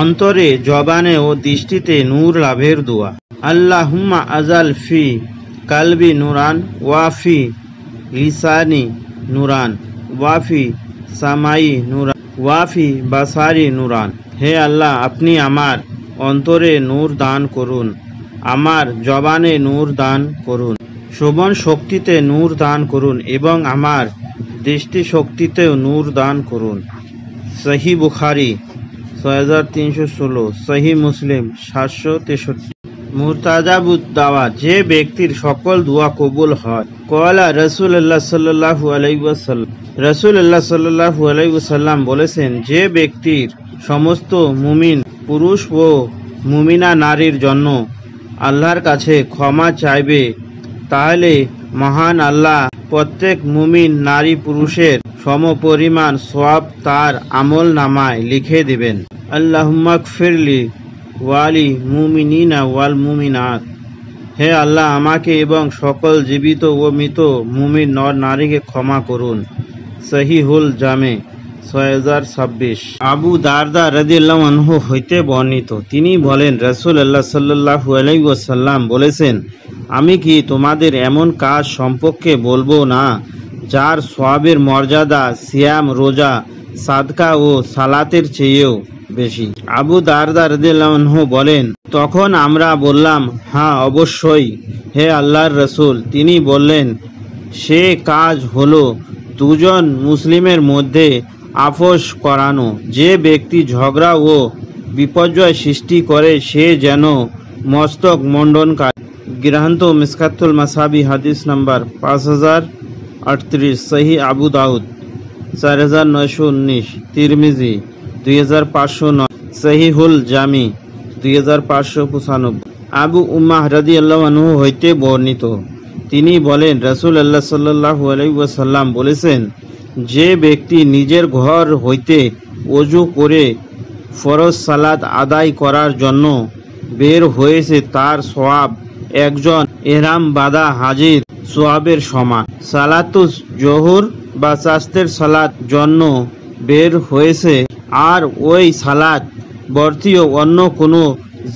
অন্তরে, জবানে ও দৃষ্টিতে নূর লাভের দোয়া। আল্লাহুম্মা আজাল ফি কালবি নুরান ওয়াফি লিসানি নুরান ওয়াফি সামাই নুরান ওয়াফি বাসারি নুরান। হে আল্লাহ, আপনি আমার অন্তরে নূর দান করুন, আমার জবানে নূর দান করুন, শ্রবণ শক্তিতে নূর দান করুন এবং আমার দৃষ্টি শক্তিতেও নূর দান করুন। সহি বুখারি 6316, সহি মুসলিম 763। মুরতাজাবুদ দাওয়া, যে ব্যক্তির সকল দোয়া কবুল হয়। কওয়ালা রাসূলুল্লাহ সাল্লাল্লাহু আলাইহি ওয়াসাল্লাম, রাসূলুল্লাহ সাল্লাল্লাহু আলাইহি ওয়াসাল্লাম বলেছেন, যে ব্যক্তির সমস্ত মুমিন পুরুষ ও মুমিনা নারীর জন্য আল্লাহর কাছে ক্ষমা চাইবে, তাহলে মহান আল্লাহ প্রত্যেক মুমিন নারী পুরুষের সমপরিমাণ সওয়াব তার আমল নামায় লিখে দিবেন। আল্লাহুম্মা গফিরলি ওয়ালি মুমিনিনা ওয়াল মুমিনাত। হে আল্লাহ, আমাকে এবং সকল জীবিত ও মৃত মুমিন নর নারীকে ক্ষমা করুন। সহিহুল জামে 6026। আবু দারদা রাদিয়াল্লাহু আনহু হইতে বর্ণিত, তিনি বলেন, রাসূলুল্লাহ সাল্লাল্লাহু আলাইহি ওয়াসাল্লাম বলেছেন, আমি কি তোমাদের এমন কাজ সম্পর্কে বলবো না যার সওয়াবের মর্যাদা সিয়াম, রোজা, সাদকা ও সালাতের চেয়েও বেশি? আবু দারদা রাদিয়াল্লাহু আনহু বলেন, তখন আমরা বললাম, হ্যাঁ অবশ্যই হে আল্লাহর রাসূল। তিনি বললেন, সে কাজ হলো দুজন মুসলিমের মধ্যে আপোষ করানো। যে ব্যক্তি ঝগড়া ও বিপর্যয় সৃষ্টি করে সে যেন মস্তক মণ্ডনকারী। গ্রন্থ মিসকাতুল মাসাবি, হাদিস নাম্বার 5038, সহি আবু দাউদ 4919, তিরমিজি 2509, সহিহুল জামি 2595। আবু উম্মাহ রাদিয়াল্লাহু আনহু হইতে বর্ণিত, তিনি বলেন, রাসূলুল্লাহ সাল্লাল্লাহু আলাইহি ওয়াসাল্লাম বলেছেন, যে ব্যক্তি নিজের ঘর হইতে ওযু করে ফরজ সালাত আদায় করার জন্য বের হয়েছে তার সওয়াব একজন ইহরাম বাঁধা হাজির সওয়াবের সমান। সালাতুজ জোহর বা চাস্তের সালাত জন্য বের হয়েছে আর ওই সালাত বর্তীয় অন্য কোনো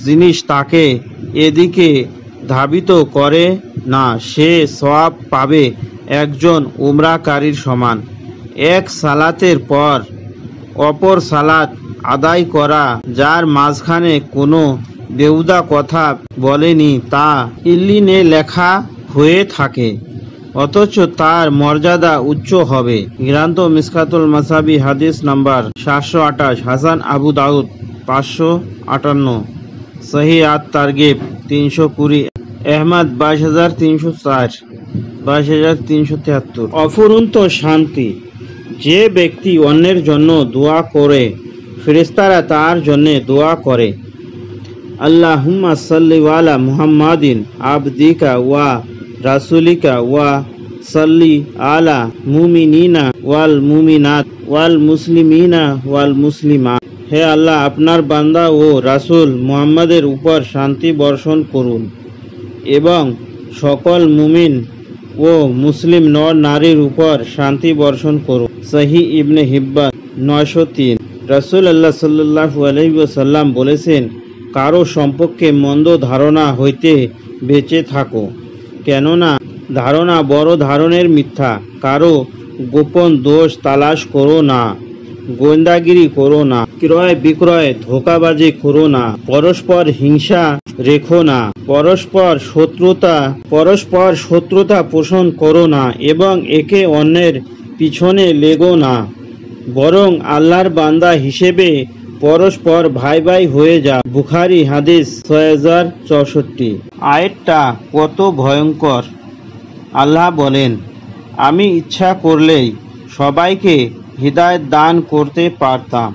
জিনিস তাকে এদিকে ধাবিত করে না, সে সওয়াব পাবে একজন উমরাকারীর সমান। এক সালাতের পর অপর সালাত আদায় করা, যার মাঝখানে কোনো বেহুদা কথা বলেনি, তা ইল্লিনে লেখা হয়ে থাকে, অথচ তার মর্যাদা উচ্চ হবে। গ্রন্থ মিসকাতুল মাসাবি, হাদিস নাম্বার 728, হাসান আবু দাউদ 558, সহি আত তারগিব 320, আহমদ 22304, 22373। অফুরন্ত শান্তি, যে ব্যক্তি অন্যের জন্য দোয়া করে ফেরেশতারা তার জন্য দোয়া করে। আল্লাহুম্মা সাল্লি আলা মুহাম্মাদিন আবদিকা ওয়া রাসূলিকা ওয়া সাল্লি আলা মুমিনিনা ওয়াল মুমিনাত ওয়াল মুসলিমিনা ওয়াল মুসলিমাত। হে আল্লাহ, আপনার বান্দা ও রাসূল মুহাম্মাদের উপর শান্তি বর্ষণ করুন এবং সকল মুমিন ও মুসলিম নর নারীর উপর শান্তি বর্ষণ করুন। সহি ইবনে হিব্বান 903। রাসূলুল্লাহ সাল্লাল্লাহু আলাইহি ওয়াসাল্লাম বলেছেন, কারো সম্পর্কে মন্দ ধারণা হইতে বেঁচে থাকো, কেননা ধারণা বড় ধরনের মিথ্যা। কারো গোপন দোষ তালাশ করো না, গোয়েন্দাগিরি করো না, ক্রয় বিক্রয় ধোঁকাবাজি করো না, পরস্পর হিংসা রেখো না, পরস্পর শত্রুতা পোষণ করো না এবং একে অন্যের পিছনে লেগো না, বরং আল্লাহর বান্দা হিসেবে পরস্পর ভাই ভাই হয়ে যা। বুখারী, হাদিস 6064। আয়াতটা কত ভয়ঙ্কর! আল্লাহ বলেন, আমি ইচ্ছা করলেই সবাইকে হিদায়াত দান করতে পারতাম,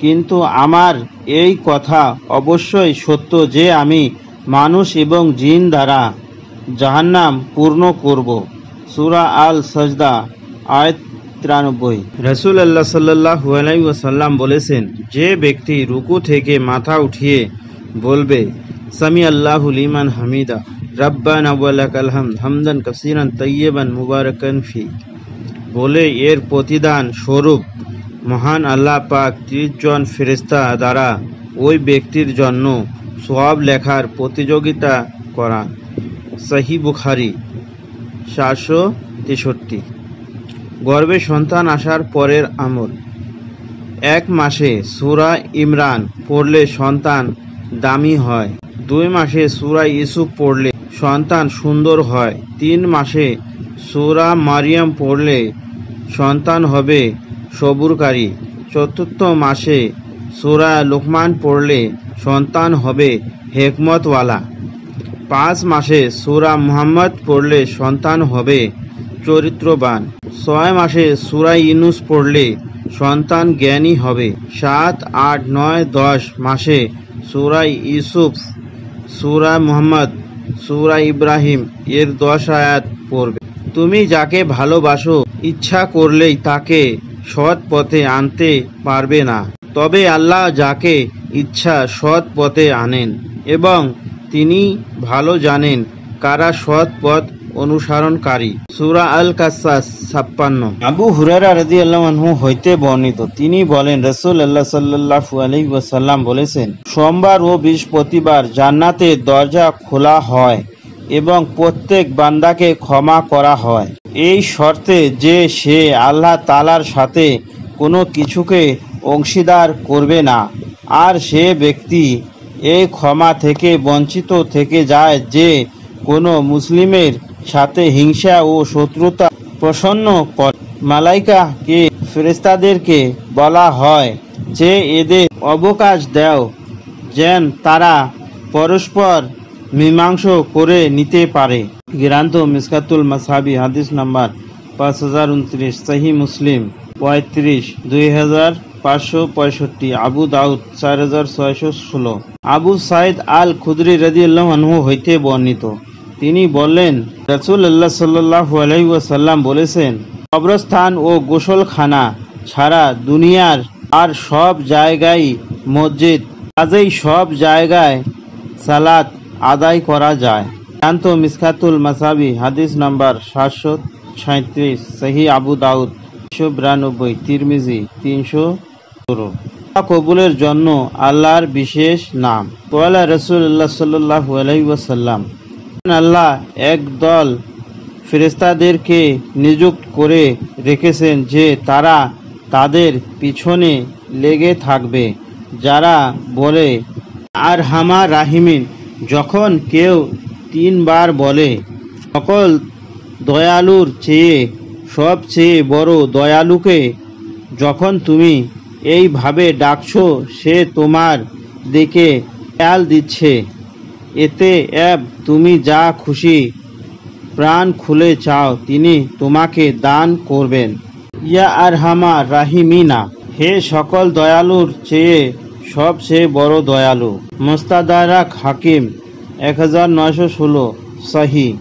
কিন্তু আমার এই কথা অবশ্যই সত্য যে আমি মানুষ এবং জিন দ্বারা জাহান্নাম পূর্ণ করব। সূরা আল সাজদা, আয়াত 93। রাসূলুল্লাহ সাল্লাল্লাহু আলাইহি ওয়াসাল্লাম বলেছেন, যে ব্যক্তি রুকু থেকে মাথা উঠিয়ে বলবে সামি আল্লাহু লিমান হামিদা রব্বানা ওয়া লাকাল হামদ হামদান কাসীরান তাইয়্যিবান মুবারাকান ফি, বলে এর প্রতিদান স্বরূপ মহান আল্লাহ পাক 30 জন ফেরেশতা দ্বারা ওই ব্যক্তির জন্য সওয়াব লেখার প্রতিযোগিতা করা। সহিহ বুখারী 763। গর্ভে সন্তান আসার পরের আমল। 1 মাসে সূরা ইমরান পড়লে সন্তান দামি হয়। 2 মাসে সূরা ইউসুফ পড়লে সন্তান সুন্দর হয়। 3 মাসে সূরা মারিয়াম পড়লে সন্তান হবে সবুরকারী। 4th মাসে সূরা লুকমান পড়লে সন্তান হবে হিকমতওয়ালা। 5 মাসে সূরা মুহাম্মদ পড়লে সন্তান হবে চরিত্রবান। 6 মাসে সূরা ইউনূস পড়লে সন্তান জ্ঞানী হবে। 7, 8, 9, 10 মাসে সূরা ইউসুফ, সূরা মুহাম্মদ, সূরা ইব্রাহিম এর 10 আয়াত পড়বে। তুমি যাকে ভালোবাসো ইচ্ছা করলেই তাকে সৎ পথে আনতে পারবে না, তবে আল্লাহ যাকে ইচ্ছা সৎ পথে আনেন এবং তিনি ভালো জানেন কারা সৎ পথ অনুসরণকারী। সূরা আল কাসাস 56। আবু হুরায়রা রাদিয়াল্লাহু আনহু হইতে বর্ণিত, তিনি বলেন, রাসূলুল্লাহ সাল্লাল্লাহু আলাইহি ওয়াসাল্লাম বলেছেন, সোমবার ও বৃহস্পতিবার জান্নাতের দরজা খোলা হয় এবং প্রত্যেক বান্দাকে ক্ষমা করা হয়, এই শর্তে যে সে আল্লাহ তাআলার সাথে কোনো কিছুকে অংশীদার করবে না। আর সে ব্যক্তি এই ক্ষমা থেকে বঞ্চিত থেকে যায় যে কোনো মুসলিমের সাথে হিংসা ও শত্রুতা প্রসন্ন করে। মালাইকাকে ফেরেশতাদেরকে বলা হয় যে এদের অবকাশ দাও যেন তারা পরস্পর মীমাংসা করে নিতে পারে। গ্রন্থ মিশকাতুল মাসাবি, হাদিস নাম্বার 5029, সহিহ মুসলিম 35, 2565, আবু দাউদ 4616। আবু সাইদ আল খুদরি রাদিয়াল্লাহু আনহু হইতে বর্ণিত, তিনি বললেন, রাসূলুল্লাহ সাল্লাল্লাহু আলাইহি ওয়াসাল্লাম বলেছেন, কবরস্থান ও গোসলখানা ছাড়া দুনিয়ার আর সব জায়গায় মসজিদ, কাজেই সব জায়গায় সালাত আদায় করা যায়। গ্রন্থ মিশকাতুল মাসাবি, হাদিস নাম্বার 737, সহিহ আবু দাউদ 192, তিরমিজি 316। কবুলের জন্য আল্লাহর বিশেষ নাম। ওয়ালা রাসূলুল্লাহ সাল্লাল্লাহু আলাইহি ওয়াসাল্লাম, আল্লাহ একদল ফেরেশতাদেরকে নিযুক্ত করে রেখেছেন যে তারা তাদের পিছনে লেগে থাকবে, যারা বলে আরহামার রাহিমিন। যখন কেউ 3 বার বলে, সকল দয়ালুর চেয়ে সবচেয়ে বড় দয়ালুকে যখন তুমি এইভাবে ডাকছো, সে তোমার দিকে খেয়াল দিচ্ছে, এতে তুমি যা খুশি প্রাণ খুলে চাও তিনি তোমাকে দান করবেন। ইয়া আরহামার রাহিমিনা, হে সকল দয়ালুর চেয়ে সবচেয়ে বড় দয়ালু। মুস্তাদরাক হাকিম 1916, সহিহ।